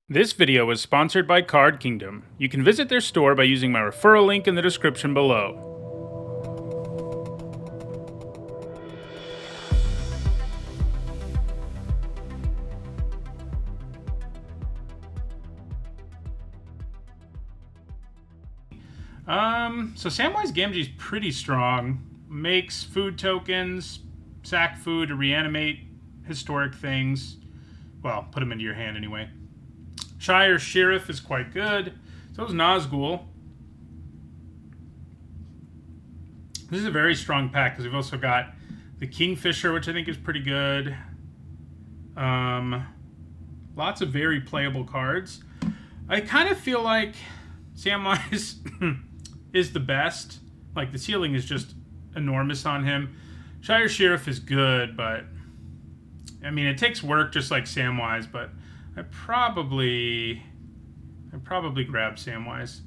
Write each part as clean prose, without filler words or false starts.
This video is sponsored by Card Kingdom. You can visit their store by using my referral link in the description below. So Samwise Gamgee's pretty strong. Makes food tokens, sack food to reanimate historic things. Well, put them into your hand anyway. Shire Sheriff is quite good. So is Nazgul. This is a very strong pack because we've also got the Kingfisher, which I think is pretty good. Lots of very playable cards. I kind of feel like Samwise is the best. Like, the ceiling is just enormous on him. Shire Sheriff is good, but I mean, it takes work just like Samwise, but I'd probably grab Samwise.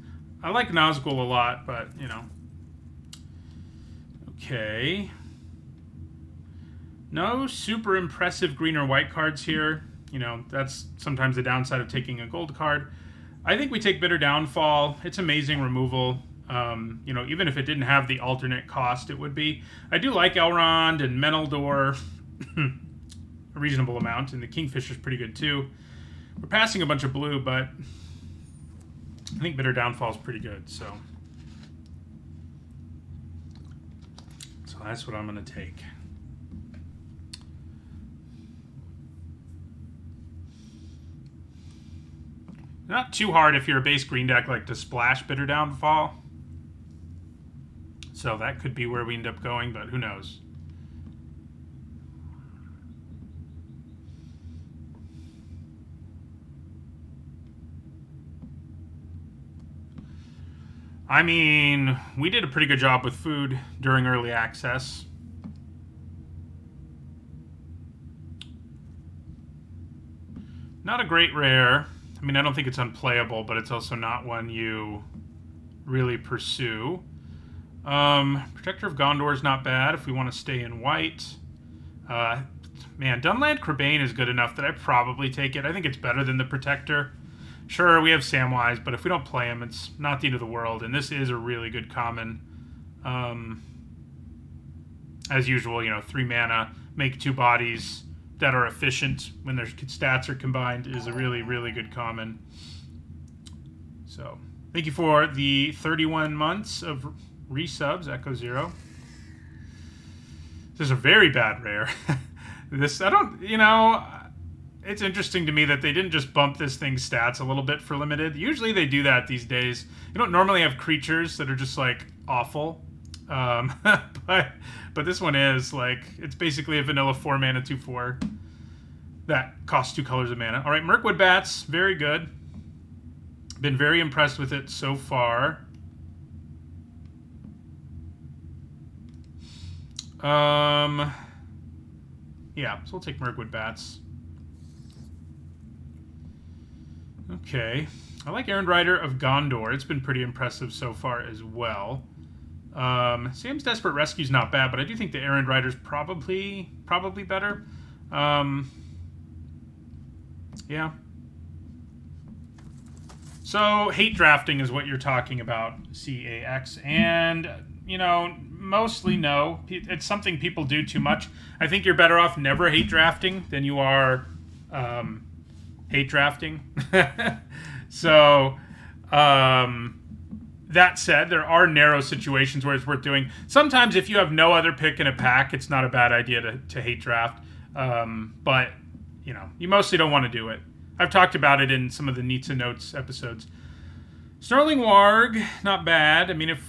I like Nazgul a lot, but, you know. Okay. No super impressive green or white cards here. You know, that's sometimes the downside of taking a gold card. I think we take Bitter Downfall. It's amazing removal. You know, even if it didn't have the alternate cost, it would be. I do like Elrond and Meneldor a reasonable amount, and the Kingfisher's pretty good too. We're passing a bunch of blue, but I think Bitter Downfall is pretty good, so that's what I'm going to take. Not too hard if you're a base green deck like to splash Bitter Downfall. So that could be where we end up going, but who knows. I mean, we did a pretty good job with food during early access. Not a great rare. I mean, I don't think it's unplayable, but it's also not one you really pursue. Protector of Gondor is not bad if we want to stay in white. Man, Dunland Crebain is good enough that I'd probably take it. I think it's better than the Protector. Sure, we have Samwise, but if we don't play him, it's not the end of the world. And this is a really good common. As usual, you know, 3 mana, make 2 bodies that are efficient when their stats are combined is a really, really good common. So, thank you for the 31 months of resubs, Echo Zero. This is a very bad rare. It's interesting to me that they didn't just bump this thing's stats a little bit for limited. Usually they do that these days. You don't normally have creatures that are just, like, awful. But this one is, like, it's basically a vanilla 4-mana 2/4 that costs 2 colors of mana. All right, Mirkwood Bats, very good. Been very impressed with it so far. Yeah, so we'll take Mirkwood Bats. Okay. I like Errand Rider of Gondor. It's been pretty impressive so far as well. Sam's Desperate Rescue's not bad, but I do think the Errand Rider's probably better. Yeah. So, hate drafting is what you're talking about, CAX. And, you know, mostly no. It's something people do too much. I think you're better off never hate drafting than you are hate drafting. So, that said, there are narrow situations where it's worth doing. Sometimes if you have no other pick in a pack, it's not a bad idea to hate draft. But, you know, you mostly don't want to do it. I've talked about it in some of the Neats and Notes episodes. Snarling Warg, not bad. I mean, if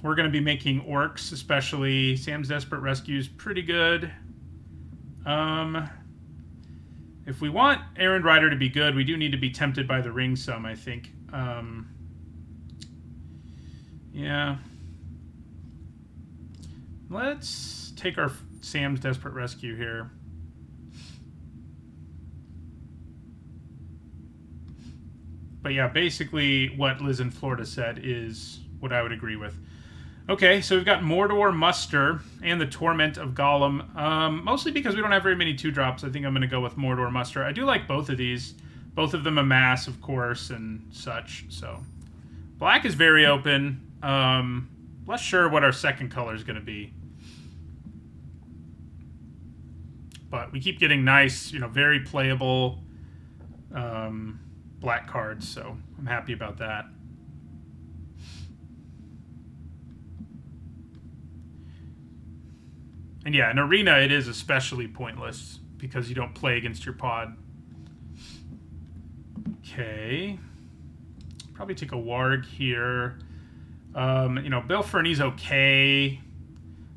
we're going to be making orcs, especially, Sam's Desperate Rescue is pretty good. If we want Errand Rider to be good, we do need to be tempted by the ring some, I think. Yeah. Let's take our Sam's Desperate Rescue here. But yeah, basically what Liz in Florida said is what I would agree with. Okay, so we've got Mordor Muster and the Torment of Gollum. Mostly because we don't have very many 2-drops. I think I'm going to go with Mordor Muster. I do like both of these. Both of them amass, of course, and such. So black is very open. Less sure what our second color is going to be. But we keep getting nice, very playable black cards, so I'm happy about that. And yeah, in Arena it is especially pointless because you don't play against your pod. Okay. Probably take a Warg here. Bill Fernie's okay,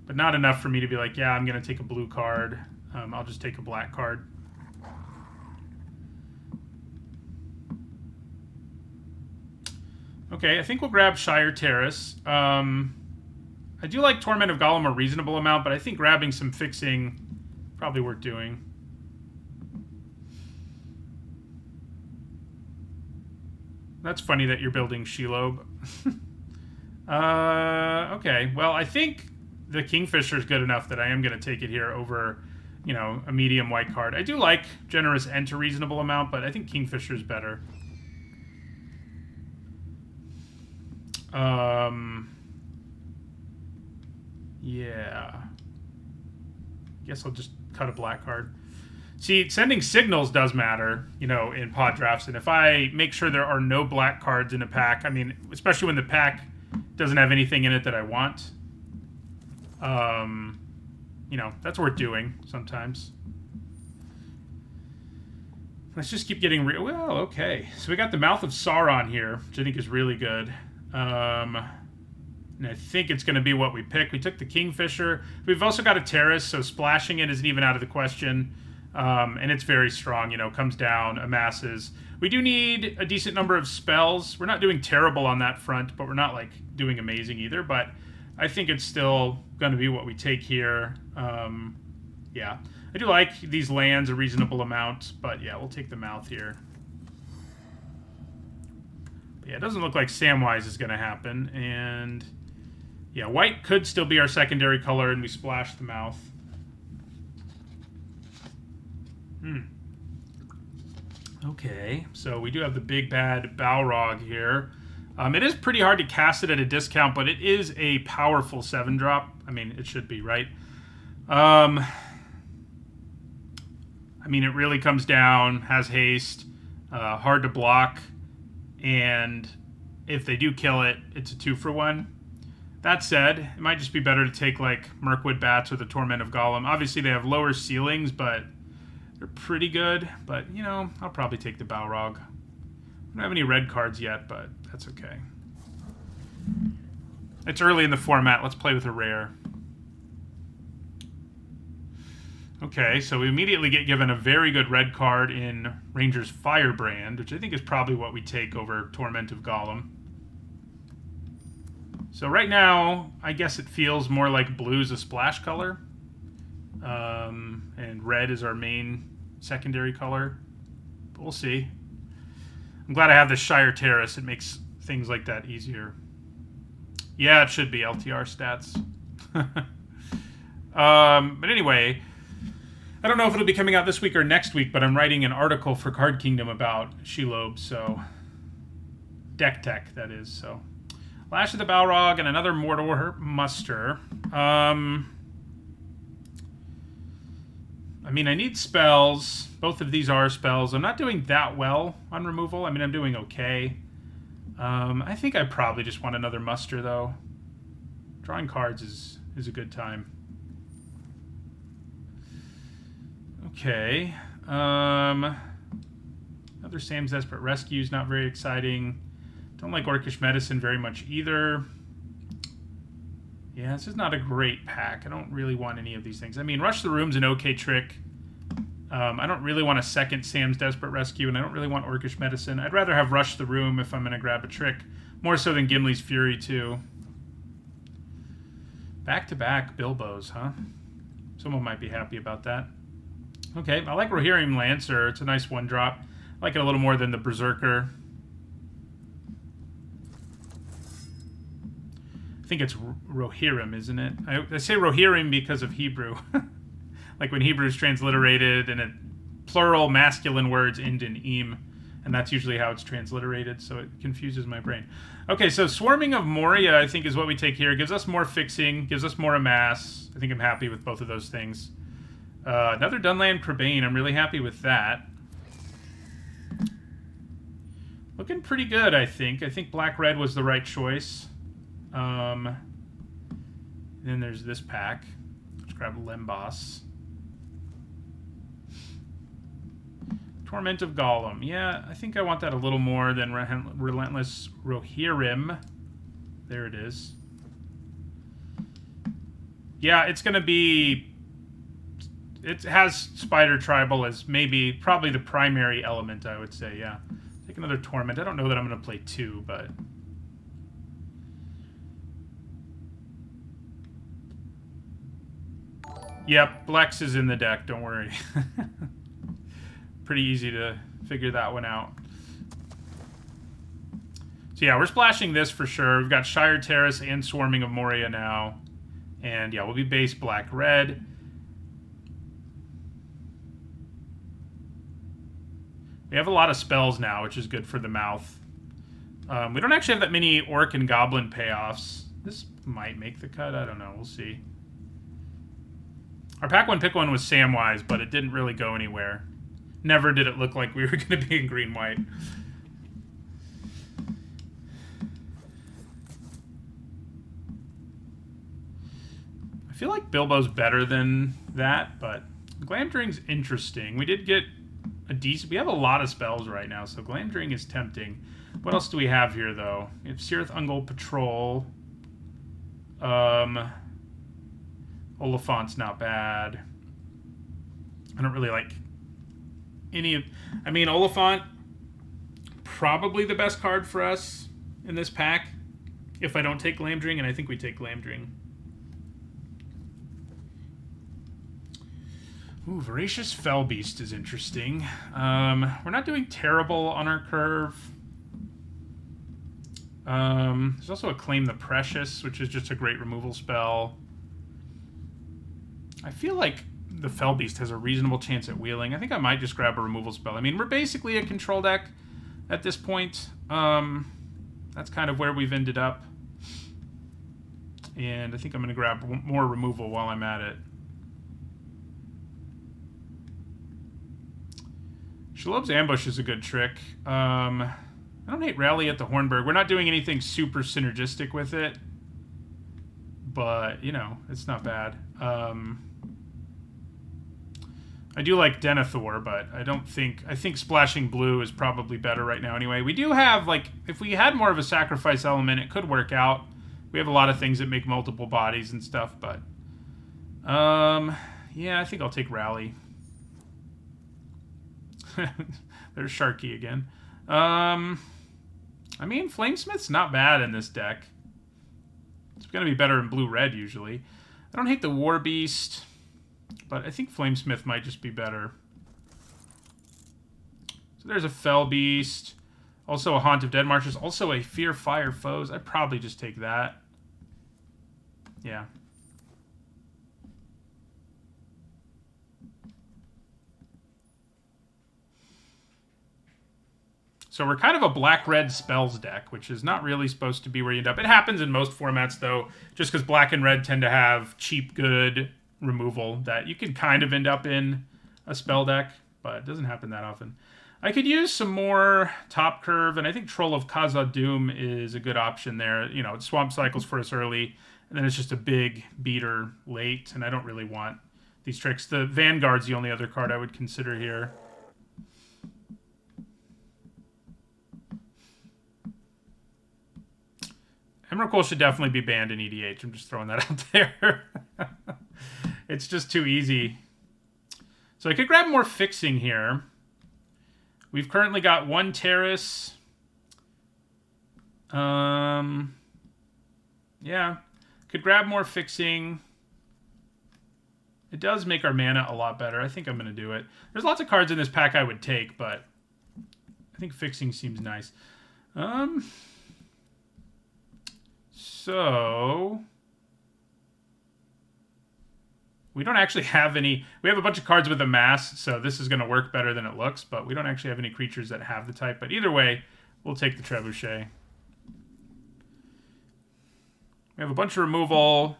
but not enough for me to be like, yeah, I'm going to take a blue card. I'll just take a black card. Okay, I think we'll grab Shire Terrace. I do like Torment of Gollum a reasonable amount, but I think grabbing some fixing probably worth doing. That's funny that you're building Shelob. Okay, well, I think the Kingfisher is good enough that I am going to take it here over, a medium white card. I do like Generous Ent a reasonable amount, but I think Kingfisher is better. Yeah. Guess I'll just cut a black card. See, sending signals does matter, in pod drafts. And if I make sure there are no black cards in a pack, I mean, especially when the pack doesn't have anything in it that I want, that's worth doing sometimes. Let's just keep getting real. Well, okay. So we got the Mouth of Sauron here, which I think is really good. And I think it's going to be what we pick. We took the Kingfisher. We've also got a Terrace, so splashing it isn't even out of the question. And it's very strong, comes down, amasses. We do need a decent number of spells. We're not doing terrible on that front, but we're not, doing amazing either. But I think it's still going to be what we take here. Yeah. I do like these lands a reasonable amount, but yeah, we'll take the Mouth here. But yeah, it doesn't look like Samwise is going to happen, and yeah, white could still be our secondary color, and we splash the Mouth. Okay, so we do have the big bad Balrog here. It is pretty hard to cast it at a discount, but it is a powerful 7-drop. I mean, it should be, right? I mean, it really comes down, has haste, hard to block, and if they do kill it, it's a 2-for-1. That said, it might just be better to take, Mirkwood Bats or the Torment of Gollum. Obviously, they have lower ceilings, but they're pretty good. But, I'll probably take the Balrog. I don't have any red cards yet, but that's okay. It's early in the format. Let's play with a rare. Okay, so we immediately get given a very good red card in Ranger's Firebrand, which I think is probably what we take over Torment of Gollum. So right now, I guess it feels more like blue's a splash color. And red is our main secondary color. But we'll see. I'm glad I have the Shire Terrace. It makes things like that easier. Yeah, it should be LTR stats. But anyway, I don't know if it'll be coming out this week or next week, but I'm writing an article for Card Kingdom about Shelob, so deck tech, that is. So Lash of the Balrog and another Mordor Muster. I mean, I need spells. Both of these are spells. I'm not doing that well on removal. I mean, I'm doing okay. I think I probably just want another Muster, though. Drawing cards is a good time. Okay. Another Sam's Desperate Rescue is not very exciting. Don't like Orcish Medicine very much either. Yeah, this is not a great pack. I don't really want any of these things. I mean, Rush the Room's an okay trick. I don't really want a second Sam's Desperate Rescue, and I don't really want Orcish Medicine. I'd rather have Rush the Room if I'm going to grab a trick. More so than Gimli's Fury, too. Back-to-back Bilbos, huh? Someone might be happy about that. Okay, I like Rohirrim Lancer. It's a nice 1-drop. I like it a little more than the Berserker. I think it's Rohirrim, isn't it? I say Rohirrim because of Hebrew. Like when Hebrew is transliterated and plural masculine words end in im. And that's usually how it's transliterated, so it confuses my brain. Okay, so Swarming of Moria, I think, is what we take here. It gives us more fixing, gives us more amass. I think I'm happy with both of those things. Another Dunland Crebain, I'm really happy with that. Looking pretty good, I think. I think black-red was the right choice. Then there's this pack. Let's grab Lembas. Torment of Golem. Yeah, I think I want that a little more than Relentless Rohirrim. There it is. Yeah, it's going to be... It has Spider Tribal as probably the primary element, I would say, yeah. Take another Torment. I don't know that I'm going to play 2, but... Yep, Blex is in the deck, don't worry. Pretty easy to figure that one out. So yeah, we're splashing this for sure. We've got Shire Terrace and Swarming of Moria now. And yeah, we'll be base black-red. We have a lot of spells now, which is good for the mouth. We don't actually have that many Orc and Goblin payoffs. This might make the cut. I don't know. We'll see. Our pack one pick one was Samwise, but it didn't really go anywhere. Never did it look like we were going to be in green-white. I feel like Bilbo's better than that, but Glamdring's interesting. We did get a decent... We have a lot of spells right now, so Glamdring is tempting. What else do we have here, though? We have Cirith Ungol Patrol. Oliphant's not bad. I don't really like any of... I mean, Oliphant, probably the best card for us in this pack. If I don't take Glamdring, and I think we take Glamdring. Ooh, Voracious Fellbeast is interesting. We're not doing terrible on our curve. There's also a Claim the Precious, which is just a great removal spell. I feel like the Fellbeast has a reasonable chance at wheeling. I think I might just grab a removal spell. I mean, we're basically a control deck at this point. That's kind of where we've ended up. And I think I'm going to grab more removal while I'm at it. Shalob's Ambush is a good trick. I don't hate Rally at the Hornburg. We're not doing anything super synergistic with it. But, you know, it's not bad. I do like Denethor, but I think Splashing Blue is probably better right now anyway. We do have, like, if we had more of a sacrifice element, it could work out. We have a lot of things that make multiple bodies and stuff, but... yeah, I think I'll take Rally. There's Sharky again. I mean, Flamesmith's not bad in this deck. It's going to be better in blue-red, usually. I don't hate the War Beast, but I think Flamesmith might just be better. So there's a Fell Beast. Also a Haunt of Dead Marshes. Also a Fear Fire Foes. I'd probably just take that. Yeah. So we're kind of a black-red spells deck, which is not really supposed to be where you end up. It happens in most formats, though, just because black and red tend to have cheap, good removal that you can kind of end up in a spell deck, but it doesn't happen that often. I could use some more top curve, and I think Troll of Khazad-dûm is a good option there. You know, it swamp cycles for us early, and then it's just a big beater late, and I don't really want these tricks. The Vanguard's the only other card I would consider here. Emrakul should definitely be banned in EDH. I'm just throwing that out there. It's just too easy. So I could grab more fixing here. We've currently got one Terrace. Yeah. Could grab more fixing. It does make our mana a lot better. I think I'm going to do it. There's lots of cards in this pack I would take, but I think fixing seems nice. So We don't actually have any... We have a bunch of cards with a mass, so this is going to work better than it looks, but we don't actually have any creatures that have the type. But either way, we'll take the Trebuchet. We have a bunch of removal.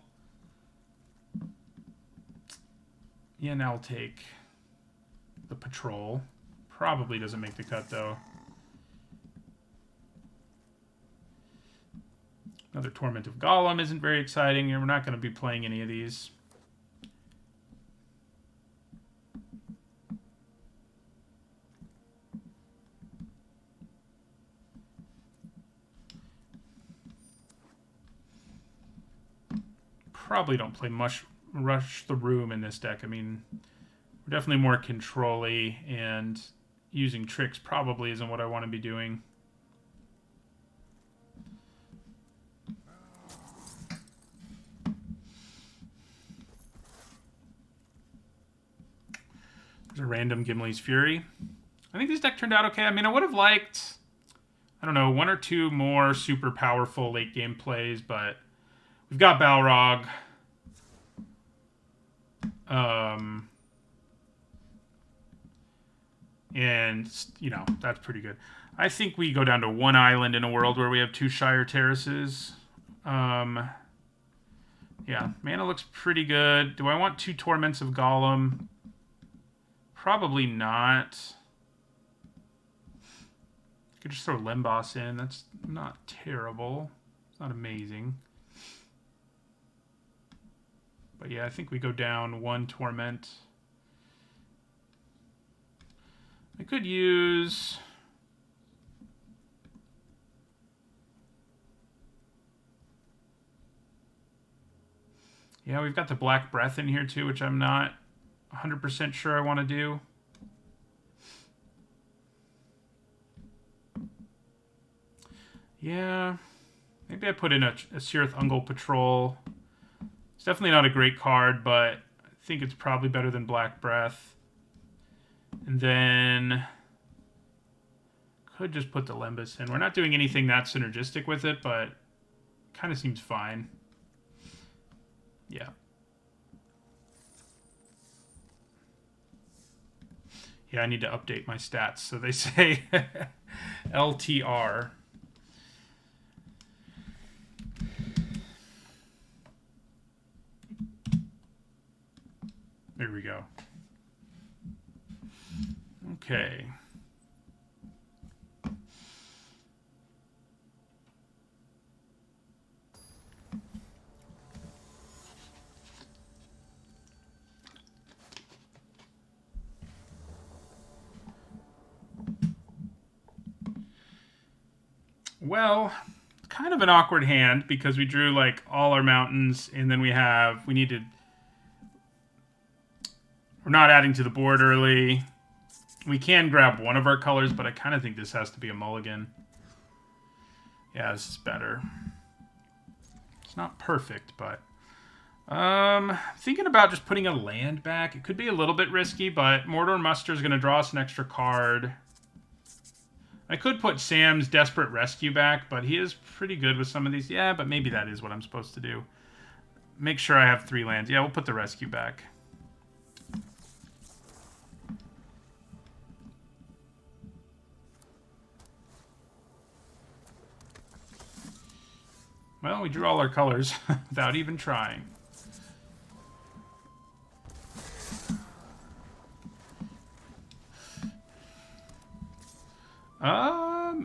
Yeah, now we'll take the Patrol. Probably doesn't make the cut, though. Another Torment of Golem isn't very exciting, and we're not going to be playing any of these. Probably don't play much Rush the Room in this deck. I mean, we're definitely more control-y, and using tricks probably isn't what I want to be doing. There's a random Gimli's Fury. I think this deck turned out okay. I mean, I would have liked, I don't know, one or two more super powerful late game plays, but we've got Balrog. And, you know, that's pretty good. I think we go down to one island in a world where we have 2 Shire Terraces. Yeah, mana looks pretty good. Do I want 2 Torments of Golem? Probably not. Could just throw Limboss in. That's not terrible. It's not amazing. But yeah, I think we go down 1 Torment. I could use... Yeah, we've got the Black Breath in here too, which I'm not 100% sure I want to do. Yeah, maybe I put in a Cirith Ungol Patrol. It's definitely not a great card, but I think it's probably better than Black Breath. And then could just put the Lembas in. We're not doing anything that synergistic with it, but kind of seems fine. Yeah. Yeah, I need to update my stats. So they say LTR. There we go. Okay. Well, kind of an awkward hand because we drew like all our mountains and then we're not adding to the board early. We can grab one of our colors, but I kind of think this has to be a mulligan. Yeah, this is better. It's not perfect, but thinking about just putting a land back. It could be a little bit risky, but Mordor Muster is going to draw us an extra card. I could put Sam's Desperate Rescue back, but he is pretty good with some of these. Yeah, but maybe that is what I'm supposed to do. Make sure I have 3 lands. Yeah, we'll put the Rescue back. Well, we drew all our colors without even trying.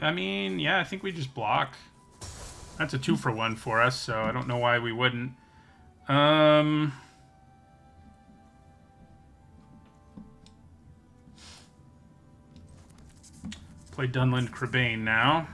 I mean, yeah, I think we just block. That's a 2-for-1 for us, so I don't know why we wouldn't. Play Dunland Crebain now.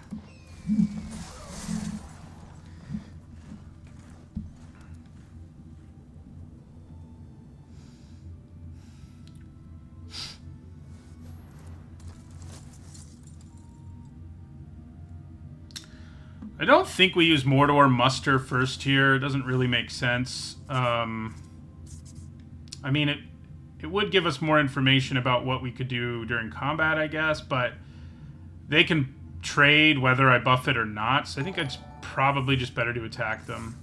I don't think we use Mordor Muster first here. It doesn't really make sense. I mean, it would give us more information about what we could do during combat, I guess, but they can trade whether I buff it or not, so I think it's probably just better to attack them.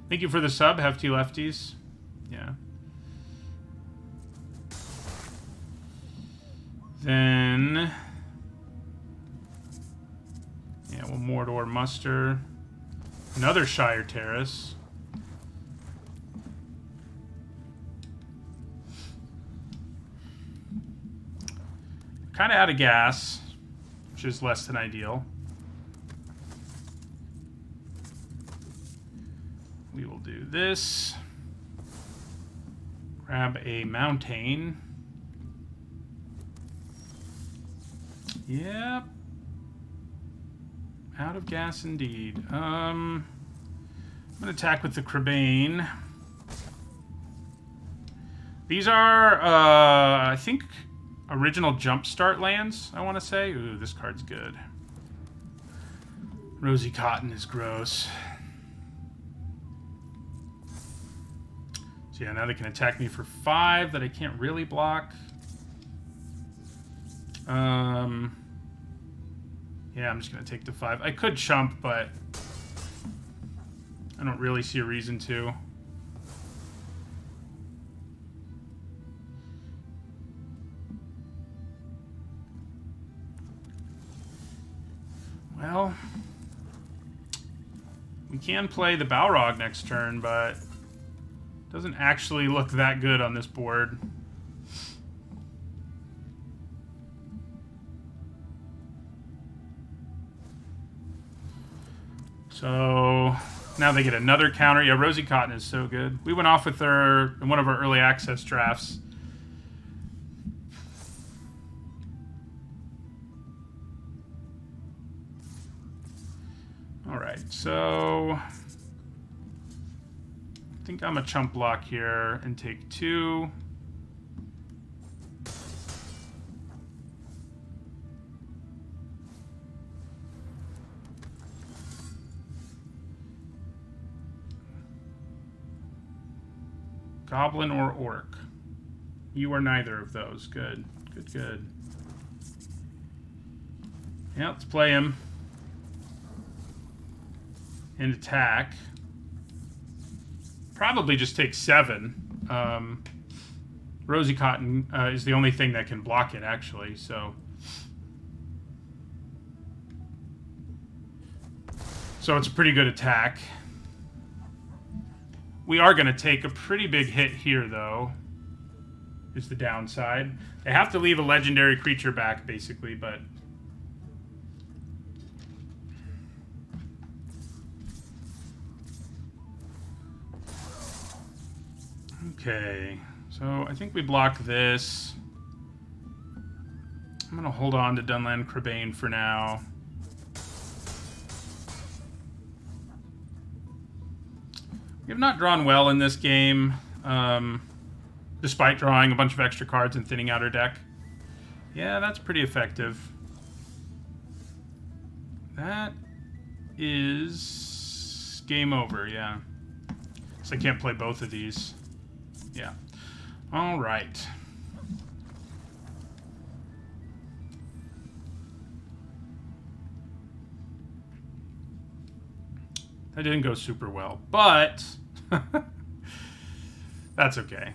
Thank you for the sub, Hefty Lefties. Yeah. Then, yeah, we'll Mordor muster. Another Shire Terrace. Kind of out of gas, which is less than ideal. We will do this. Grab a mountain. Yep. Out of gas indeed. I'm going to attack with the Crebain. These are, I think, original Jumpstart lands, I want to say. Ooh, this card's good. Rosy Cotton is gross. So yeah, now they can attack me for 5 that I can't really block. Yeah, I'm just going to take the 5. I could chump, but I don't really see a reason to. Well, we can play the Balrog next turn, but it doesn't actually look that good on this board. So now they get another counter. Yeah, Rosy Cotton is so good. We went off with her in one of our early access drafts. All right, so I think I'm a chump block here and take 2. Goblin or Orc? You are neither of those. Good, good, good. Yeah, let's play him. And attack. Probably just take 7. Rosy Cotton is the only thing that can block it, actually, so... So it's a pretty good attack. We are going to take a pretty big hit here, though, is the downside. They have to leave a legendary creature back, basically, but... Okay, so I think we block this. I'm going to hold on to Dunland Crebain for now. We have not drawn well in this game, despite drawing a bunch of extra cards and thinning out our deck. Yeah, that's pretty effective. That is game over, yeah. So I can't play both of these. Yeah. All right. That didn't go super well, but that's okay.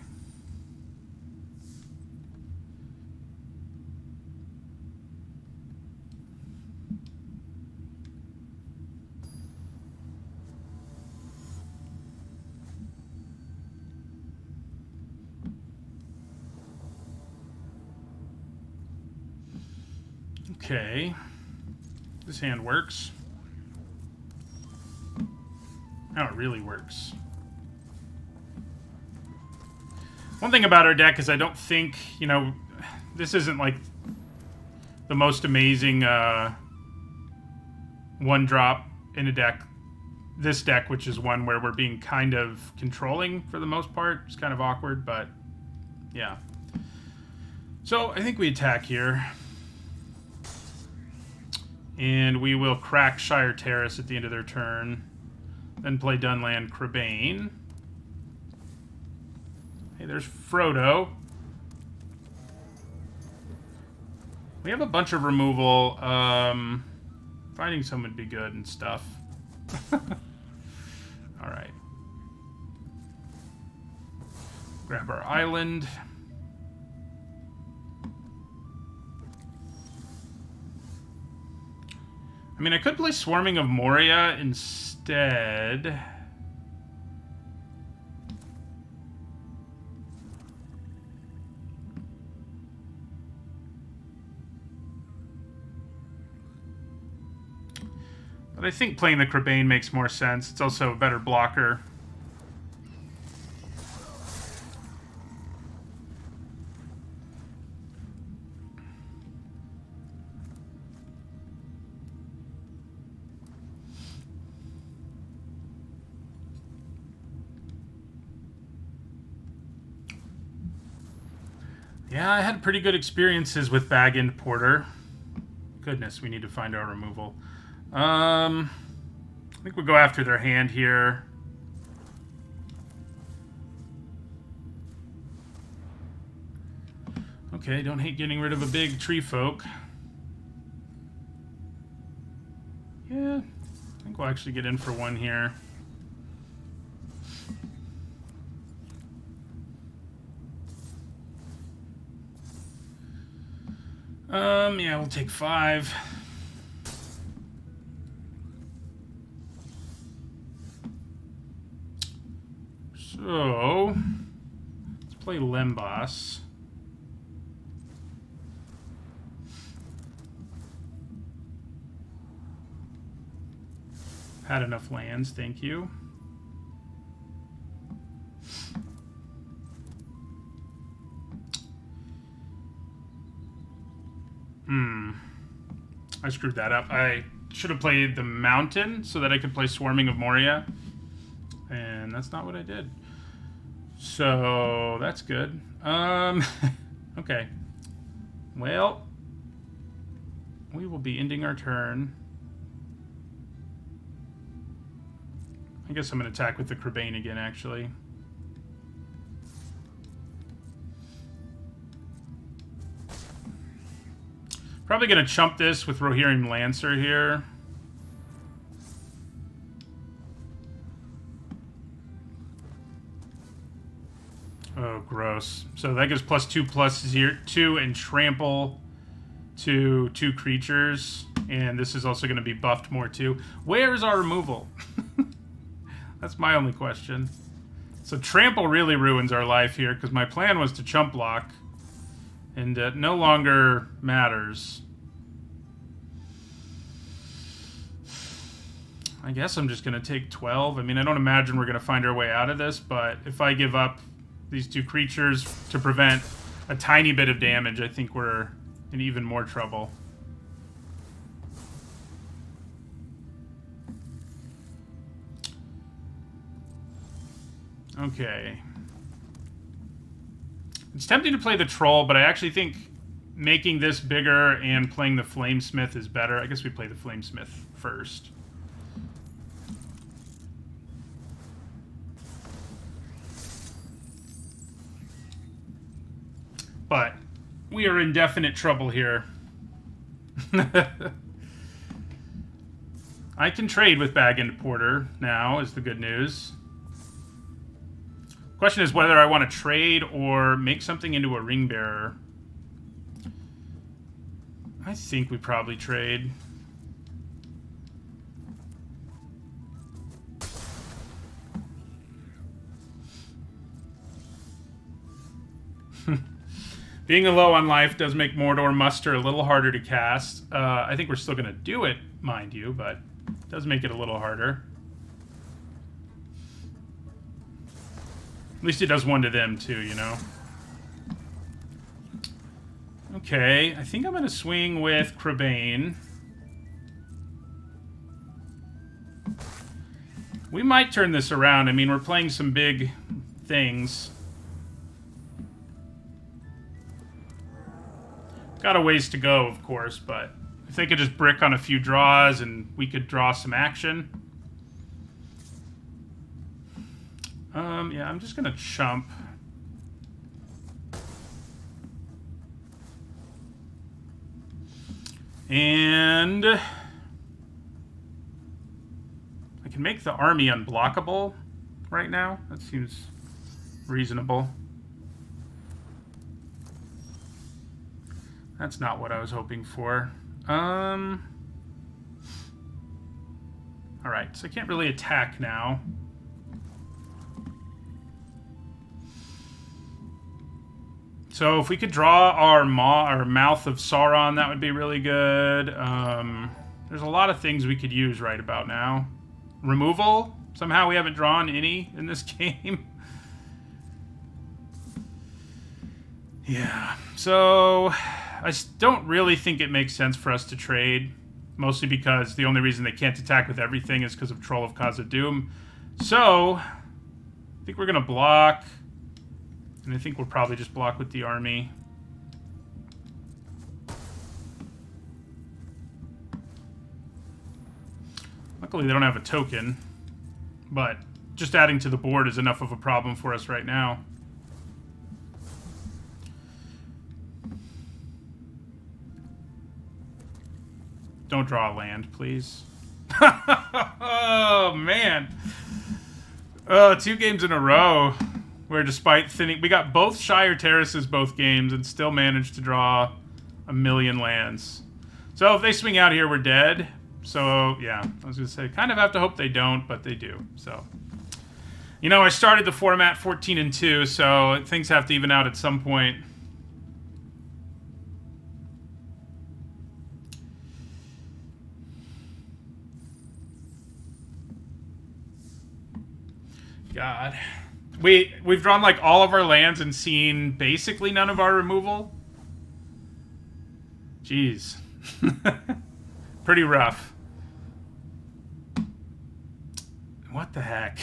Okay. This hand works. Now it really works. One thing about our deck is I don't think, you know, this isn't like the most amazing one drop in a deck. This deck, which is one where we're being kind of controlling for the most part. It's kind of awkward, but yeah. So I think we attack here. And we will crack Shire Terrace at the end of their turn. Then play Dunland Crebain. Hey, there's Frodo. We have a bunch of removal. Finding some would be good and stuff. Alright. Grab our island. I mean, I could play Swarming of Moria instead. But I think playing the Crebain makes more sense. It's also a better blocker. Yeah, I had pretty good experiences with Bag-End Porter. Goodness, we need to find our removal. I think we'll go after their hand here. Okay, don't hate getting rid of a big tree folk. Yeah, I think we'll actually get in for one here. Yeah, we'll take 5. So, let's play Lembas. Had enough lands, thank you. I screwed that up. I should have played the Mountain so that I could play Swarming of Moria. And that's not what I did. So, that's good. Okay. Well, we will be ending our turn. I guess I'm going to attack with the Crebain again, actually. Probably going to chump this with Rohirrim Lancer here. Oh, gross. So that gives +2/+2 and trample to 2 creatures. And this is also going to be buffed more too. Where's our removal? That's my only question. So trample really ruins our life here because my plan was to chump block. And it no longer matters. I guess I'm just going to take 12. I mean, I don't imagine we're going to find our way out of this, but if I give up these 2 creatures to prevent a tiny bit of damage, I think we're in even more trouble. Okay. It's tempting to play the Troll, but I actually think making this bigger and playing the Flamesmith is better. I guess we play the Flamesmith first. But we are in definite trouble here. I can trade with Bag-End Porter now, is the good news. Question is whether I want to trade or make something into a Ring Bearer. I think we probably trade. Being low on life does make Mordor Muster a little harder to cast. I think we're still going to do it, mind you, but it does make it a little harder. At least it does one to them, too, you know? Okay, I think I'm going to swing with Crebain. We might turn this around. I mean, we're playing some big things. Got a ways to go, of course, but if they could just brick on a few draws and we could draw some action. Yeah, I'm just gonna chump. And I can make the army unblockable right now. That seems reasonable. That's not what I was hoping for. Alright, so I can't really attack now. So if we could draw our Mouth of Sauron, that would be really good. There's a lot of things we could use right about now. Removal? Somehow we haven't drawn any in this game. Yeah, so I don't really think it makes sense for us to trade. Mostly because the only reason they can't attack with everything is because of Troll of Khazad-dûm. So, I think we're going to block. And I think we'll probably just block with the army. Luckily, they don't have a token. But just adding to the board is enough of a problem for us right now. Don't draw a land, please. Oh, man. 2 games in a row where despite thinning... We got both Shire Terraces both games and still managed to draw a million lands. So if they swing out here, we're dead. So, yeah. I was going to say, kind of have to hope they don't, but they do. So, you know, I started the format 14-2, so things have to even out at some point. God. We've drawn like all of our lands and seen basically none of our removal. Jeez. Pretty rough. What the heck?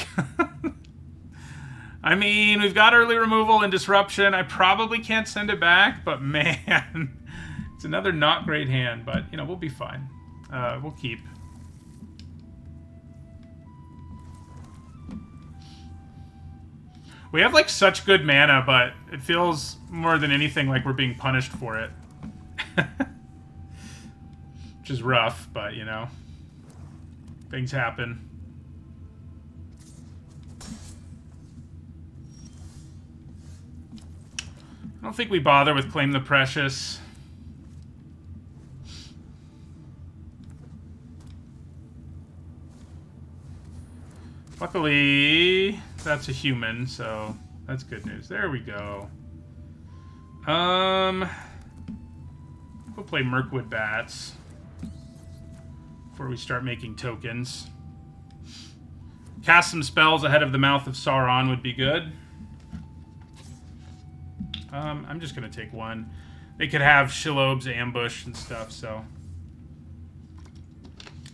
I mean, we've got early removal and disruption. I probably can't send it back, but man, it's another not great hand, but you know, we'll be fine. We'll keep. We have, like, such good mana, but it feels more than anything like we're being punished for it. Which is rough, but, you know. Things happen. I don't think we bother with Claim the Precious. Luckily, that's a human, so that's good news. There we go. We'll play Mirkwood Bats before we start making tokens. Cast some spells ahead of the Mouth of Sauron would be good. I'm just going to take one. They could have Shelob's Ambush and stuff, so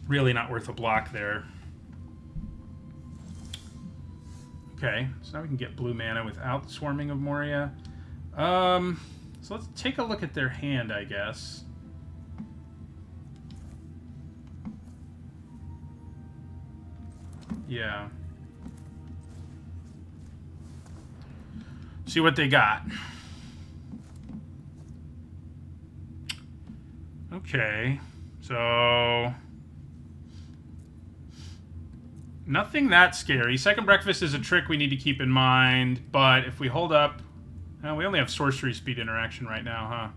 really not worth a block there. Okay, so now we can get blue mana without Swarming of Moria. So let's take a look at their hand, I guess. Yeah. See what they got. Okay, so... nothing that scary. Second Breakfast is a trick we need to keep in mind, but if we hold up... we only have sorcery speed interaction right now, huh?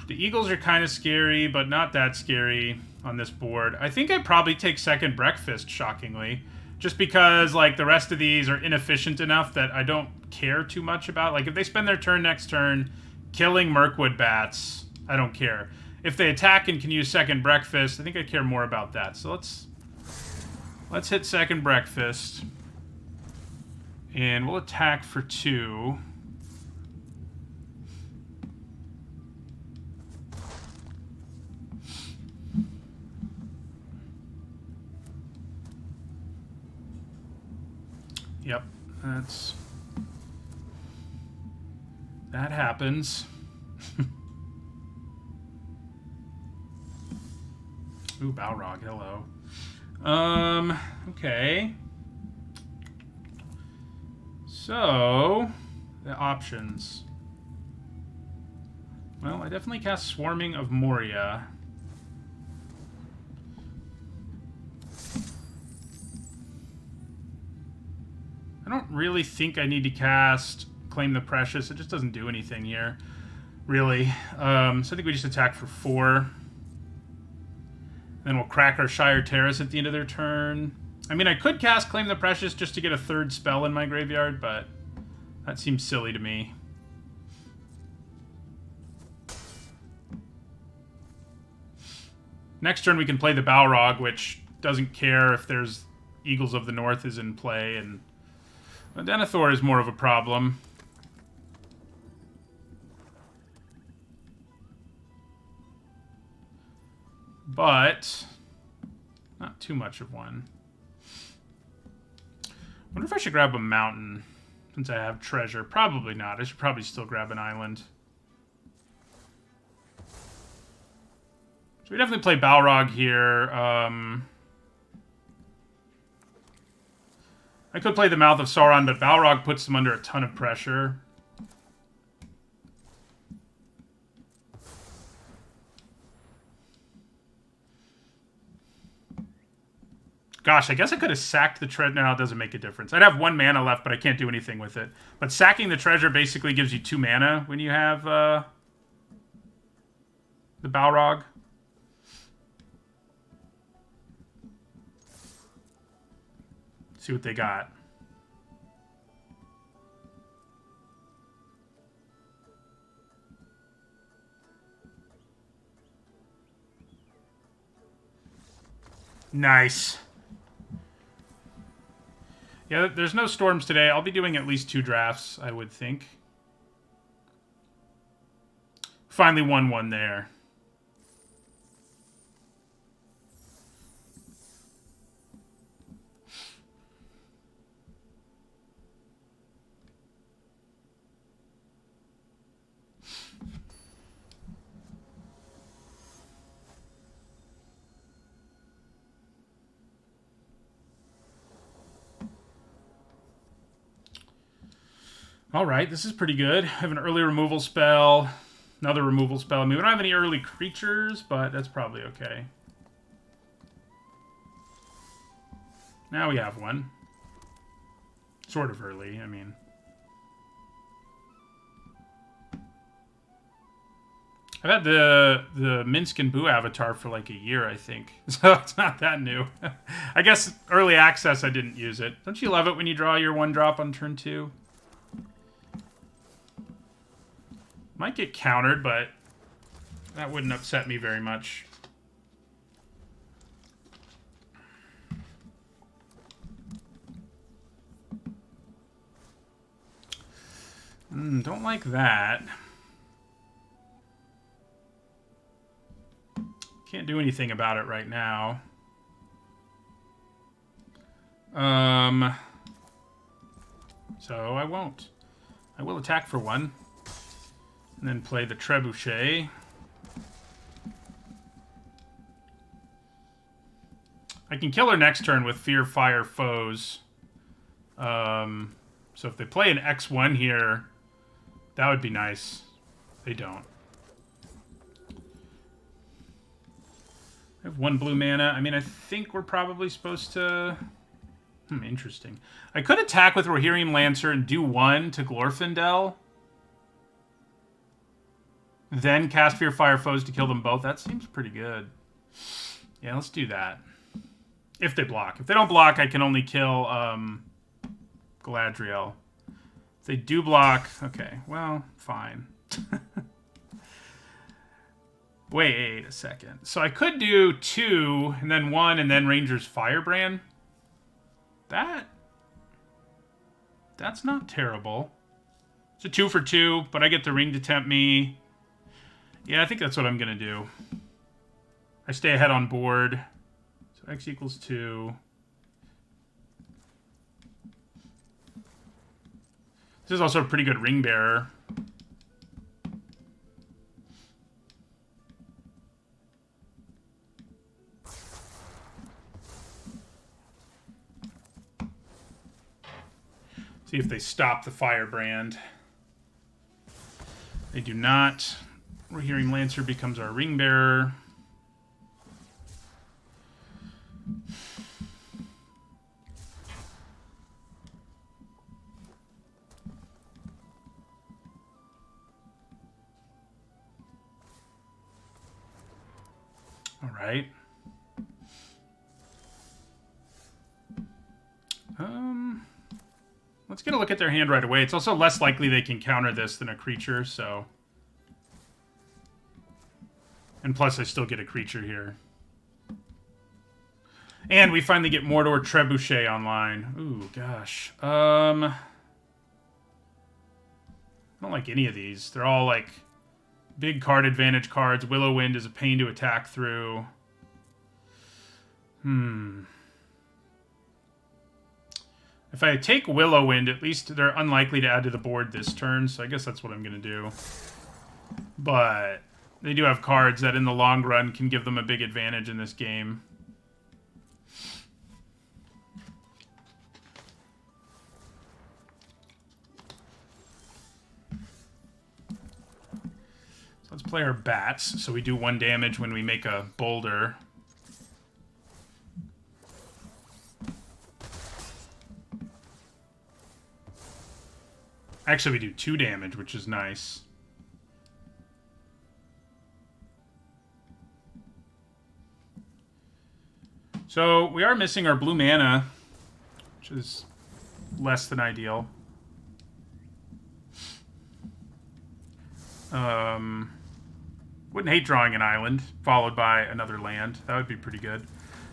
The Eagles are kind of scary, but not that scary on this board. I think I'd probably take Second Breakfast, shockingly. Just because, like, the rest of these are inefficient enough that I don't care too much about. Like, if they spend their turn next turn killing Mirkwood Bats, I don't care. If they attack and can use Second Breakfast, I think I care more about that. So let's hit Second Breakfast. And we'll attack for 2. Yep, that happens. Ooh, Balrog, hello. Okay. So, the options. Well, I definitely cast Swarming of Moria. I don't really think I need to cast Claim the Precious. It just doesn't do anything here, really. So I think we just attack for 4. And Then we'll crack our Shire Terrace at the end of their turn. I mean, I could cast Claim the Precious just to get a third spell in my graveyard, but that seems silly to me. Next turn we can play the Balrog, which doesn't care if there's Eagles of the North is in play, and Denethor is more of a problem. But not too much of one. Wonder if I should grab a mountain since I have treasure. Probably not. I should probably still grab an island. So we definitely play Balrog here. I could play the Mouth of Sauron, but Balrog puts them under a ton of pressure. Gosh, I guess I could have sacked the treasure. No, it doesn't make a difference. I'd have 1 mana left, but I can't do anything with it. But sacking the treasure basically gives you 2 mana when you have the Balrog. See what they got. Nice. Yeah, there's no storms today. I'll be doing at least 2 drafts, I would think. Finally won one there. Alright, this is pretty good. I have an early removal spell. Another removal spell. I mean, we don't have any early creatures, but that's probably okay. Now we have one. Sort of early, I mean. I've had the Minsk and Boo avatar for like a year, I think. So it's not that new. I guess early access, I didn't use it. Don't you love it when you draw your 1-drop on turn 2? Might get countered, but that wouldn't upset me very much. Don't like that. Can't do anything about it right now. So I won't. I will attack for 1. And then play the Trebuchet. I can kill her next turn with Fear Fire Foes. So if they play an X1 here, that would be nice. They don't. I have 1 blue mana. I mean, I think we're probably supposed to... interesting. I could attack with Rohirrim Lancer and do 1 to Glorfindel. Then cast Fear Fire Foes to kill them both. That seems pretty good. Yeah, let's do that. If they block. If they don't block, I can only kill Galadriel. If they do block... Okay, well, fine. Wait a second. So I could do 2, and then 1, and then Ranger's Firebrand. That's not terrible. It's a 2 for 2, but I get the ring to tempt me. Yeah, I think that's what I'm going to do. I stay ahead on board. So X equals 2. This is also a pretty good ring bearer. See if they stop the Firebrand. They do not. Rohirrim Lancer becomes our ring bearer. All right. Let's get a look at their hand right away. It's also less likely they can counter this than a creature, so... And plus, I still get a creature here. And we finally get Mordor Trebuchet online. Ooh, gosh. I don't like any of these. They're all, like, big card advantage cards. Willow Wind is a pain to attack through. If I take Willow Wind, at least they're unlikely to add to the board this turn, so I guess that's what I'm going to do. But they do have cards that in the long run can give them a big advantage in this game. So let's play our bats, so we do 1 damage when we make a boulder. Actually, we do 2 damage, which is nice. So, we are missing our blue mana, which is less than ideal. Wouldn't hate drawing an island, followed by another land. That would be pretty good.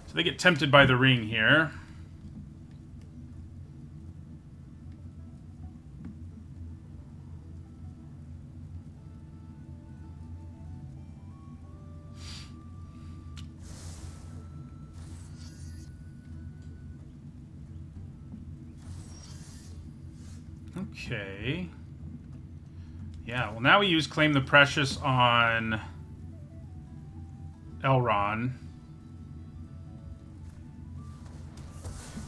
So they get tempted by the ring here. Okay. Yeah, well now we use Claim the Precious on Elrond.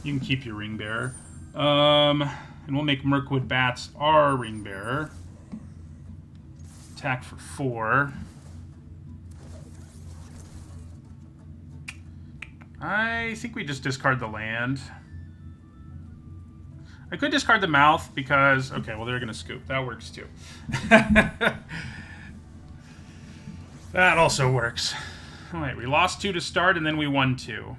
You can keep your Ring Bearer. And we'll make Mirkwood Bats our Ring Bearer. Attack for 4. I think we just discard the land. I could discard the mouth because... Okay, well, they're going to scoop. That works, too. That also works. All right, we lost 2 to start, and then we won 2.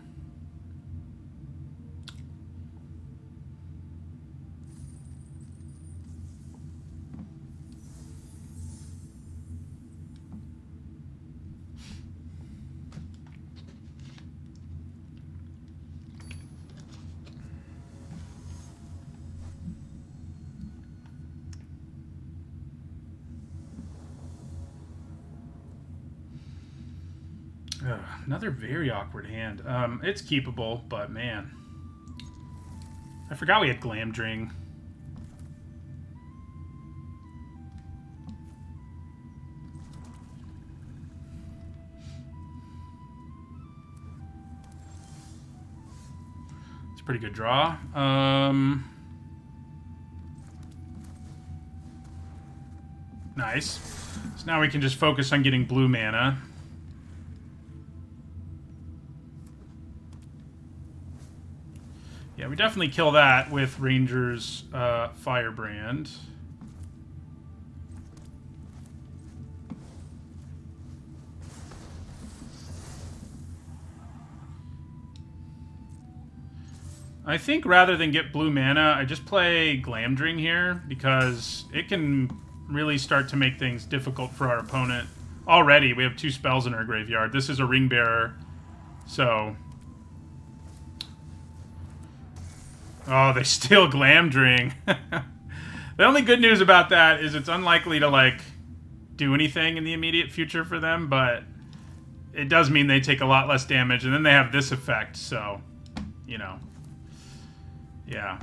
Another very awkward hand. It's keepable, but man. I forgot we had Glamdring. It's a pretty good draw. Nice. So now we can just focus on getting blue mana. Yeah, we definitely kill that with Ranger's Firebrand. I think rather than get blue mana, I just play Glamdring here because it can really start to make things difficult for our opponent. Already, we have 2 spells in our graveyard. This is a Ring Bearer, so... Oh, they steal Glamdring. The only good news about that is it's unlikely to, like, do anything in the immediate future for them, but it does mean they take a lot less damage, and then they have this effect, so, you know. Yeah.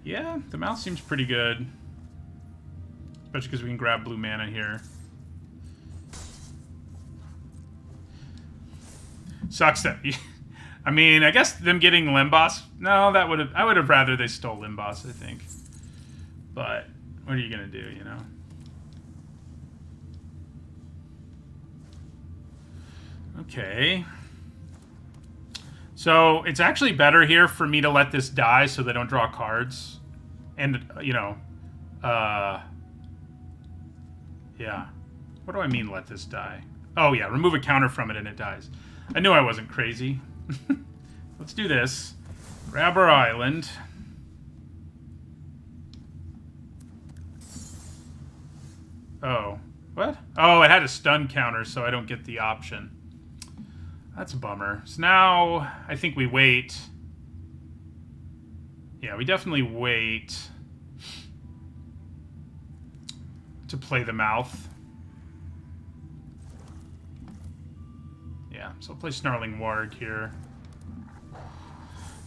Yeah, the mouth seems pretty good. Especially because we can grab blue mana here. Sucks that... I mean, I guess them getting Limboss... No, that would have... I would have rather they stole Limboss, I think. But, what are you going to do, you know? Okay. So, it's actually better here for me to let this die so they don't draw cards. And, you know... Yeah. What do I mean, let this die? Oh, yeah, remove a counter from it and it dies. I knew I wasn't crazy. Let's do this. Grab our island. Oh. What? Oh, it had a stun counter, so I don't get the option. That's a bummer. So now, I think we wait. Yeah, we definitely wait to play the mouth. Yeah, so I'll play Snarling Warg here.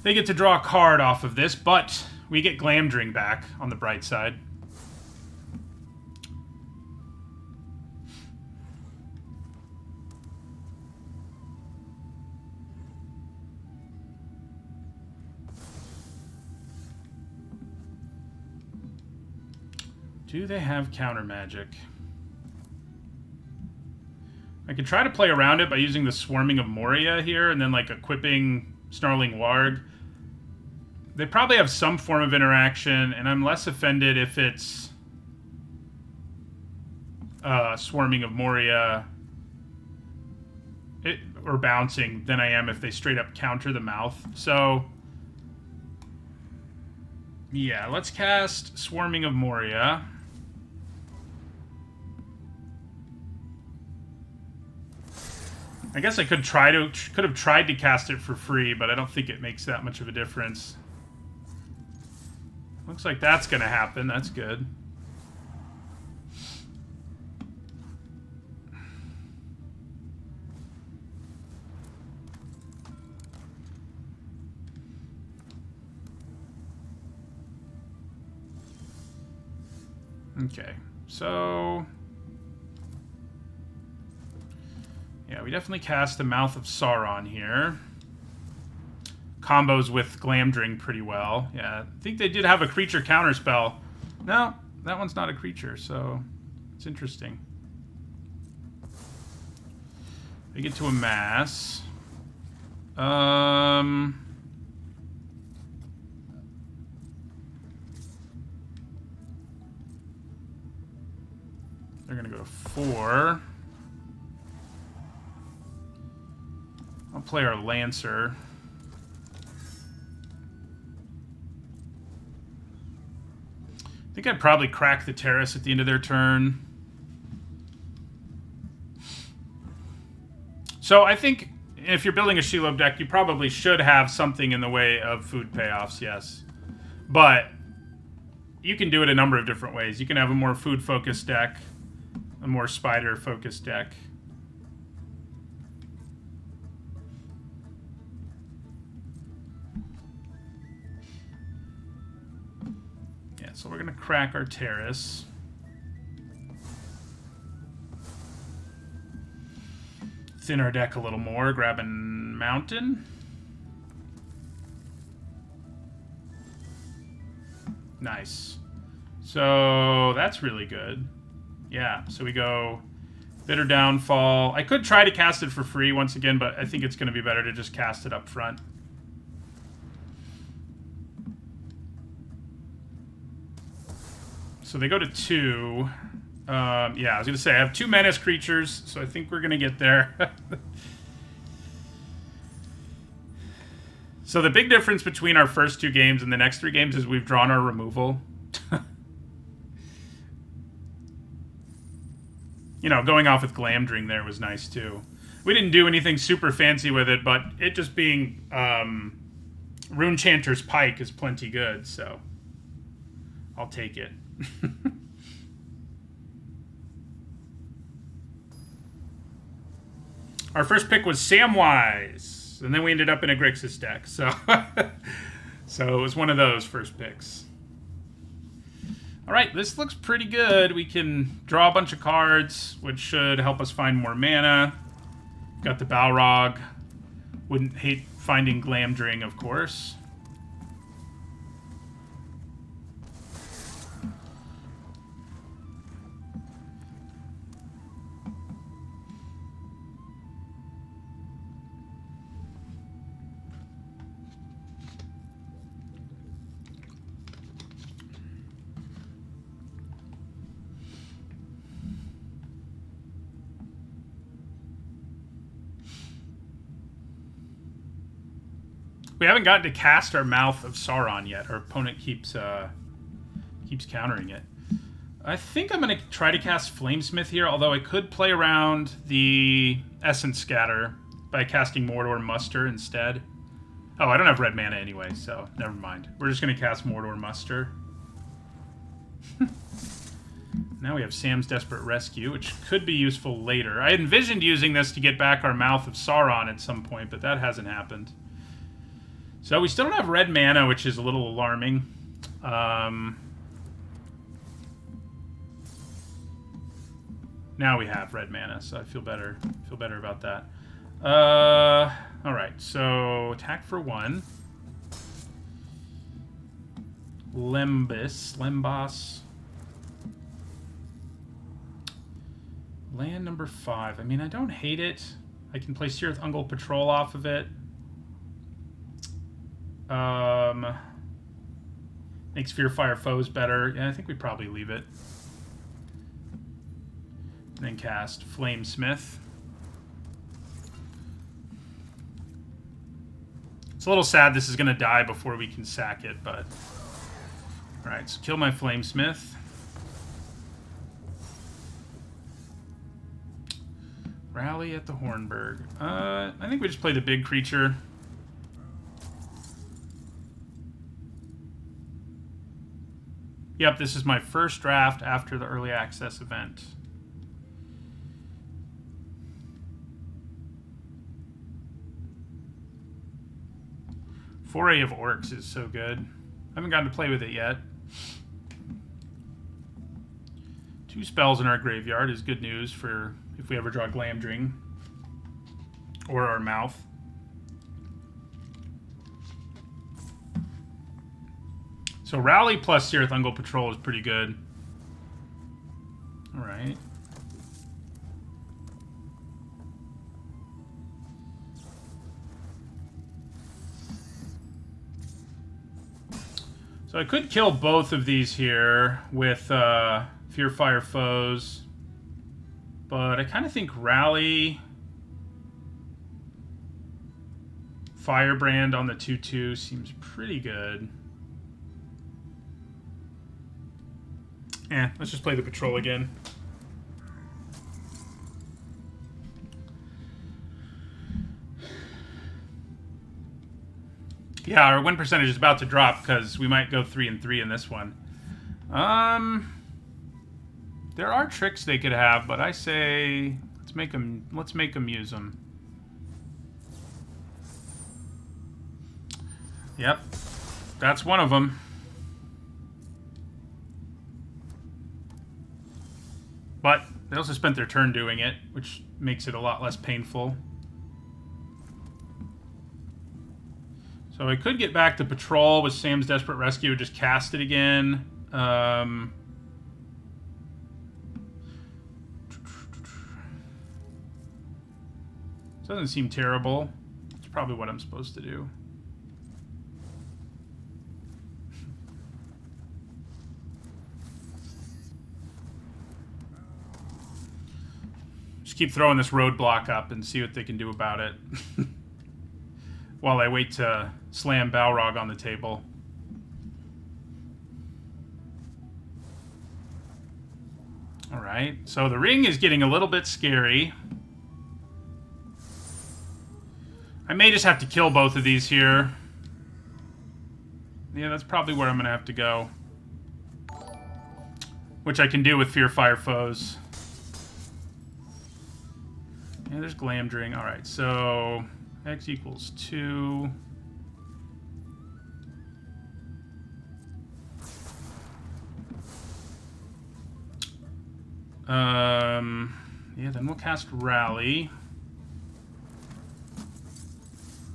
They get to draw a card off of this, but we get Glamdring back on the bright side. Do they have counter magic? I could try to play around it by using the Swarming of Moria here and then like equipping Snarling Warg. They probably have some form of interaction, and I'm less offended if it's Swarming of Moria or bouncing than I am if they straight up counter the mouth. So yeah, let's cast Swarming of Moria. I guess I could have tried to cast it for free, but I don't think it makes that much of a difference. Looks like that's going to happen. That's good. Okay, so yeah, we definitely cast the Mouth of Sauron here. Combos with Glamdring pretty well. Yeah, I think they did have a creature counterspell. No, that one's not a creature, so it's interesting. They get to amass. They're going to go to 4. I'll play our Lancer. I think I'd probably crack the Terrace at the end of their turn. So I think if you're building a Shelob deck, you probably should have something in the way of food payoffs, yes. But you can do it a number of different ways. You can have a more food-focused deck, a more spider-focused deck. Yeah, so we're going to crack our Terrace. Thin our deck a little more, grabbing Mountain. Nice. So that's really good. Yeah, so we go Bitter Downfall. I could try to cast it for free once again, but I think it's going to be better to just cast it up front. So they go to 2. Yeah, I was going to say, I have 2 Menace creatures, so I think we're going to get there. So the big difference between our first 2 games and the next 3 games is we've drawn our removal. You know, going off with Glamdring there was nice, too. We didn't do anything super fancy with it, but it just being Runechanter's Pike is plenty good, so I'll take it. Our first pick was Samwise, and then we ended up in a Grixis deck, so so it was one of those first picks. All right, this looks pretty good. We can draw a bunch of cards, which should help us find more mana. Got the Balrog. Wouldn't hate finding Glamdring, of course. We haven't gotten to cast our Mouth of Sauron yet. Our opponent keeps countering it. I think I'm going to try to cast Flamesmith here, although I could play around the Essence Scatter by casting Mordor Muster instead. Oh, I don't have red mana anyway, so never mind. We're just going to cast Mordor Muster. Now we have Sam's Desperate Rescue, which could be useful later. I had envisioned using this to get back our Mouth of Sauron at some point, but that hasn't happened. So we still don't have red mana, which is a little alarming. Now we have red mana, so I feel better. Feel better about that. All right, so attack for 1. Lembas. Land number 5. I mean, I don't hate it. I can play Searth Ungol Patrol off of it. Makes Fearfire Foes better. Yeah, I think we probably leave it. And then cast Flamesmith. It's a little sad this is going to die before we can sack it, but... Alright, so kill my Flamesmith. Rally at the Hornburg. I think we just play the big creature. Yep, this is my first draft after the early access event. Foray of Orcs is so good. I haven't gotten to play with it yet. 2 spells in our graveyard is good news for if we ever draw Glamdring or our Mouth. So Rally plus Searth Ungol Patrol is pretty good. All right. So I could kill both of these here with Fearfire Foes, but I kind of think Rally, Firebrand on the 2/2 seems pretty good. Let's just play the Patrol again. Yeah, our win percentage is about to drop because we might go 3-3 in this one. There are tricks they could have, but I say let's make them use them. Yep, that's one of them. But they also spent their turn doing it, which makes it a lot less painful. So I could get back to Patrol with Sam's Desperate Rescue, just cast it again. Doesn't seem terrible. It's probably what I'm supposed to do. Just keep throwing this roadblock up and see what they can do about it. While I wait to slam Balrog on the table. Alright, so the ring is getting a little bit scary. I may just have to kill both of these here. Yeah, that's probably where I'm going to have to go. Which I can do with Fearfire Foes. Yeah, there's Glamdring. Alright, so... X equals 2. Yeah, then we'll cast Rally.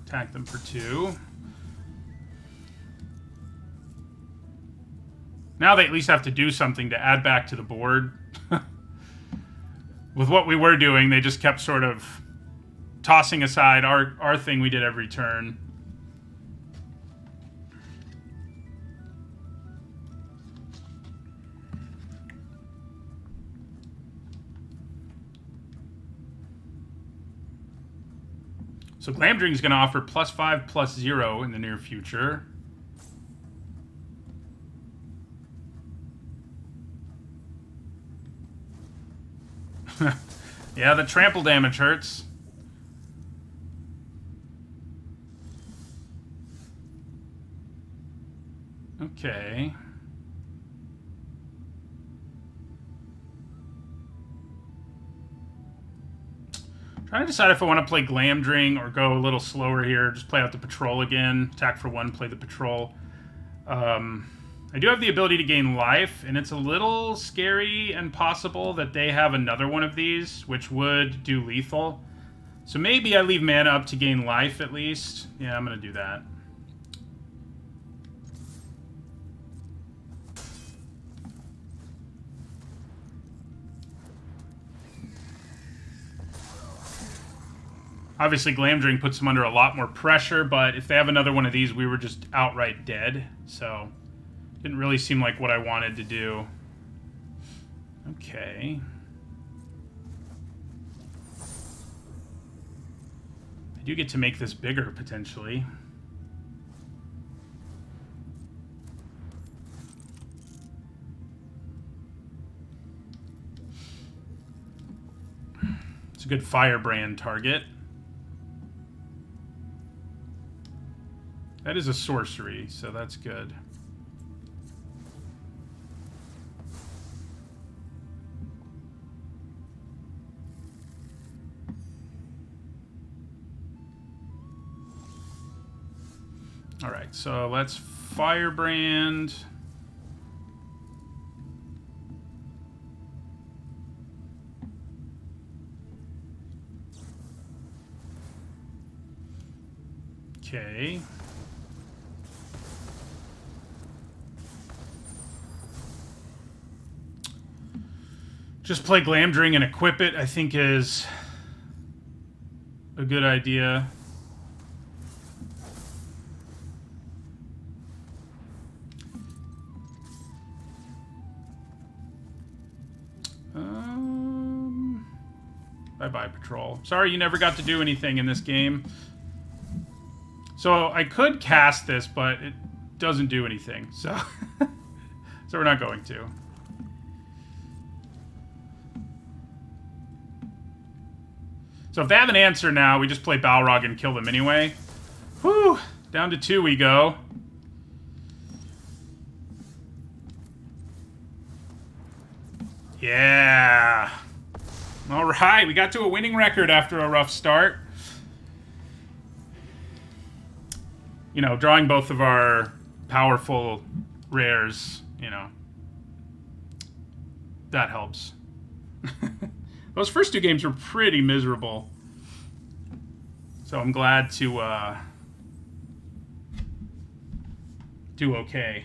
Attack them for 2. Now they at least have to do something to add back to the board. With what we were doing, they just kept sort of tossing aside our thing we did every turn. So Glamdring is going to offer +5, +0 in the near future. Yeah, the trample damage hurts. Okay. Trying to decide if I want to play Glamdring or go a little slower here. Just play out the patrol again. Attack for 1, play the patrol. I do have the ability to gain life, and it's a little scary and possible that they have another one of these, which would do lethal. So maybe I leave mana up to gain life at least. Yeah, I'm going to do that. Obviously, Glamdring puts them under a lot more pressure, but if they have another one of these, we were just outright dead. So, didn't really seem like what I wanted to do. Okay. I do get to make this bigger, potentially. It's a good firebrand target. That is a sorcery, so that's good. Alright, so let's firebrand. Okay. Just play Glamdring and equip it, I think, is a good idea. Bye-bye, Patrol. Sorry you never got to do anything in this game. So I could cast this, but it doesn't do anything. So, so we're not going to. So if they have an answer now, we just play Balrog and kill them anyway. Whew! Down to 2 we go. Yeah! Alright, we got to a winning record after a rough start. You know, drawing both of our powerful rares, you know, that helps. Those first 2 games were pretty miserable. So I'm glad to do okay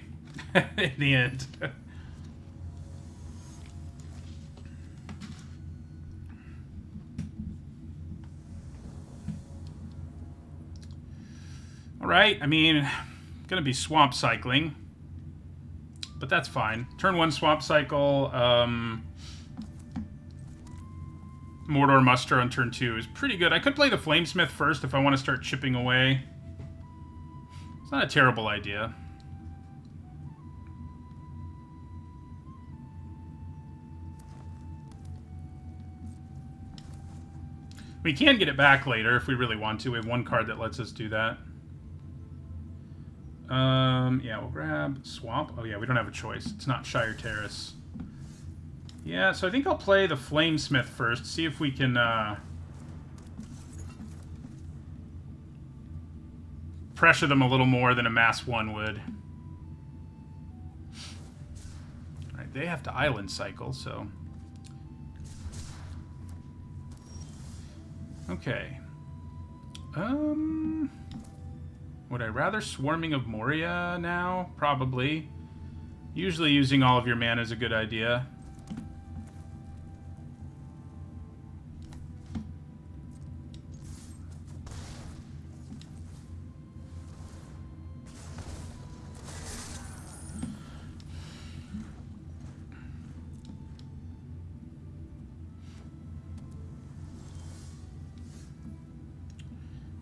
in the end. Alright, I mean, gonna be swamp cycling. But that's fine. Turn 1 swamp cycle, Mordor Muster on turn 2 is pretty good. I could play the Flamesmith first if I want to start chipping away. It's not a terrible idea. We can get it back later if we really want to. We have 1 card that lets us do that. Yeah, we'll grab Swamp. Oh yeah, we don't have a choice. It's not Shire Terrace. Yeah, so I think I'll play the Flamesmith first, see if we can, pressure them a little more than a Mass 1 would. Alright, they have to Island Cycle, so... Okay. Would I rather Swarming of Moria now? Probably. Usually using all of your mana is a good idea.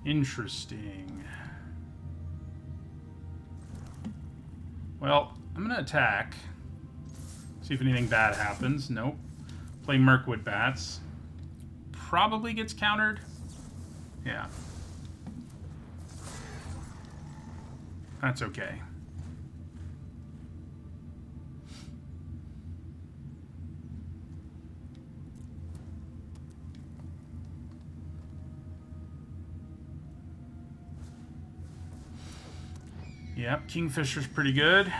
Interesting. Well, I'm going to attack. See if anything bad happens. Nope. Play Mirkwood Bats. Probably gets countered. Yeah. That's okay. Yep, Kingfisher's pretty good.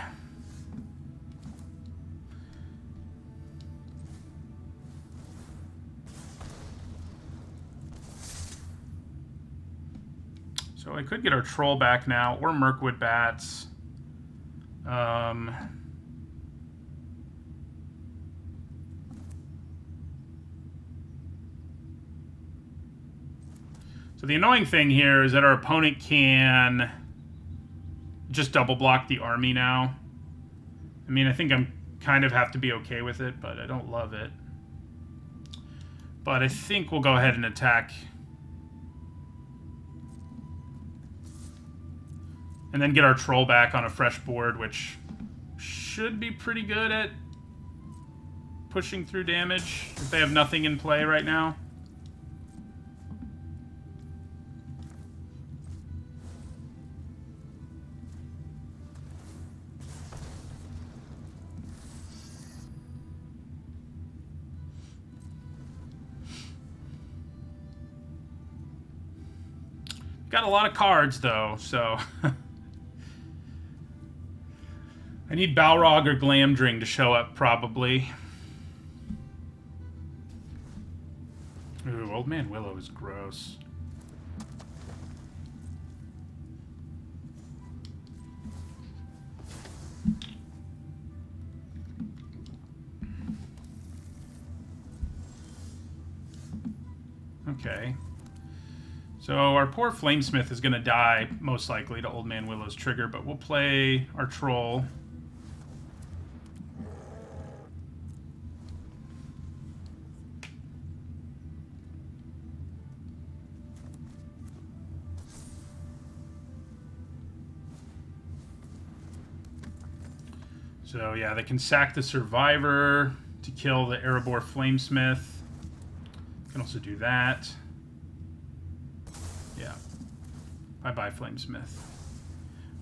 So I could get our Troll back now, or Mirkwood Bats. So the annoying thing here is that our opponent can just double block the army now. I mean, I think I'm kind of have to be okay with it, but I don't love it. But I think we'll go ahead and attack. And then get our Troll back on a fresh board, which should be pretty good at pushing through damage if they have nothing in play right now. Got a lot of cards, though, so... I need Balrog or Glamdring to show up, probably. Ooh, Old Man Willow is gross. Okay. So our poor Flamesmith is going to die, most likely, to Old Man Willow's trigger, but we'll play our Troll. So yeah, they can sack the Survivor to kill the Erebor Flamesmith. Can also do that. Yeah. Bye-bye, Flamesmith.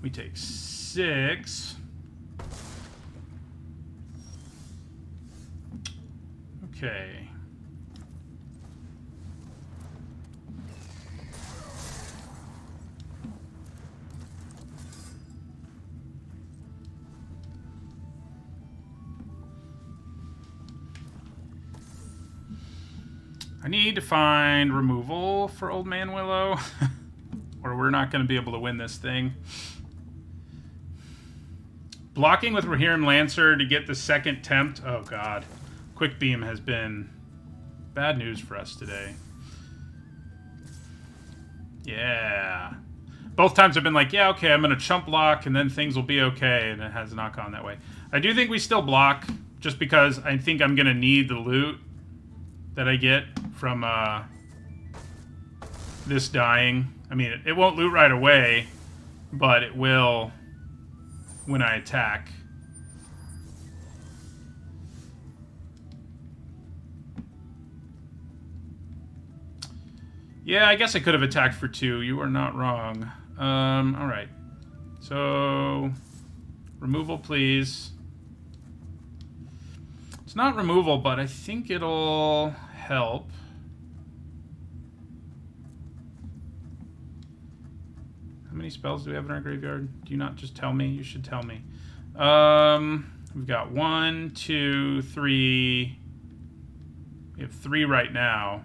We take 6. Okay. I need to find removal for Old Man Willow, or we're not going to be able to win this thing. Blocking with Rohirrim Lancer to get the second tempt. Oh, God. Quick Beam has been bad news for us today. Yeah. Both times I've been like, yeah, okay, I'm going to chump block, and then things will be okay, and it has knock on that way. I do think we still block, just because I think I'm going to need the loot that I get from this dying. I mean, it won't loot right away, but it will when I attack. Yeah, I guess I could have attacked for 2. You are not wrong. Alright. So, removal, please. It's not removal, but I think it'll help. How many spells do we have in our graveyard? Do you not just tell me? You should tell me. We've got 1, 2, 3. We have 3 right now.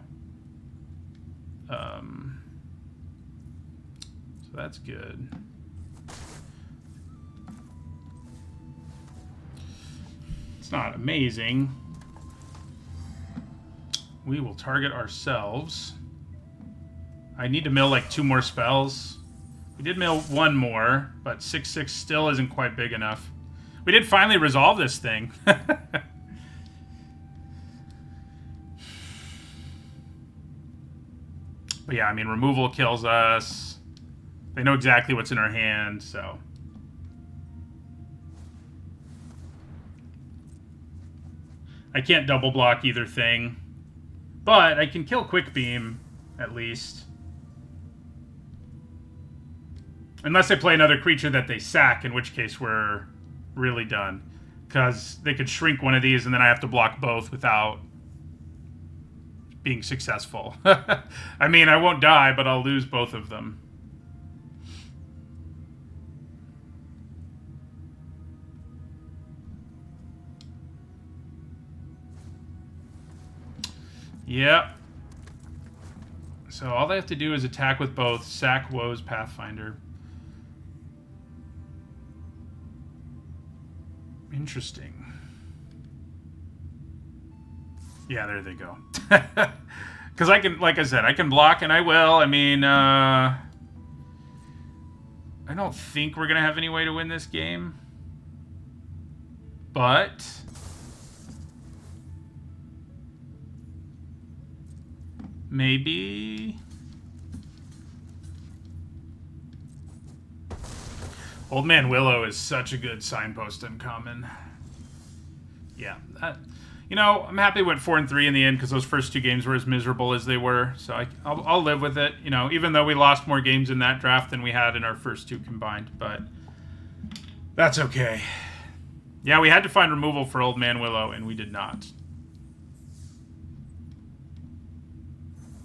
So that's good. It's not amazing. We will target ourselves. I need to mill like 2 more spells. We did mill 1 more, but 6/6 still isn't quite big enough. We did finally resolve this thing. But yeah, I mean, removal kills us. They know exactly what's in our hand, so... I can't double block either thing. But I can kill Quick Beam, at least. Unless I play another creature that they sack, in which case we're really done. Because they could shrink one of these, and then I have to block both without being successful. I mean, I won't die, but I'll lose both of them. Yep. So all they have to do is attack with both. Sack Woe's Pathfinder. Interesting. Yeah, there they go. Because I can, like I said, I can block, and I will. I mean, I don't think we're going to have any way to win this game. But... maybe... Old Man Willow is such a good signpost uncommon. Yeah, you know, I'm happy we went 4-3 in the end because those first two games were as miserable as they were. So I'll live with it, you know, even though we lost more games in that draft than we had in our first two combined. But that's okay. Yeah, we had to find removal for Old Man Willow, and we did not.